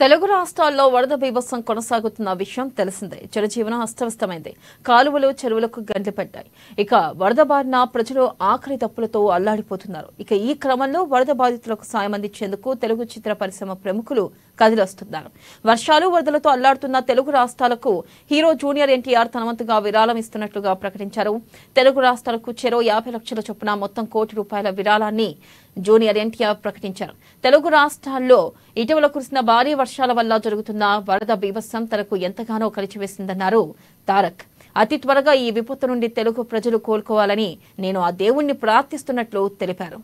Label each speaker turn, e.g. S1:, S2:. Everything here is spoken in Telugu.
S1: తెలుగు రాష్ట్రాల్లో వరద బీభత్సం కొనసాగుతున్న విషయం తెలిసిందే. జనజీవనం అస్తవ్యస్తమైంది. కాలువలు, చెరువులకు గండ్లు పడ్డాయి. ఇక వరద బారిన ప్రజలు ఆఖరి తప్పులతో అల్లాడిపోతున్నారు. ఇక ఈ క్రమంలో వరద బాధితులకు సాయం అందించేందుకు తెలుగు చిత్ర పరిశ్రమ ప్రముఖులు కదిలొస్తున్నారు. వర్షాలు, వరదలతో అల్లాడుతున్న తెలుగు రాష్ట్రాలకు హీరో జూనియర్ ఎన్టీఆర్ తన వంతుగా విరాళం ఇస్తున్నట్లుగా ప్రకటించారు. తెలుగు రాష్ట్రాలకు చెరో 50 లక్షల చొప్పున మొత్తం ₹1 విరాళాన్ని జూనియర్ ఎన్టీఆర్ ప్రకటించారు. తెలుగు రాష్ట్రాల్లో ఇటీవల కురిసిన భారీ వర్షాల వల్ల జరుగుతున్న వరద బీభత్సం తనకు ఎంతగానో కలిచివేసిందన్నారు తారక్. అతి త్వరగా ఈ విపత్తు నుండి తెలుగు ప్రజలు కోలుకోవాలని నేను ఆ దేవుణ్ణి ప్రార్థిస్తున్నట్లు తెలిపారు.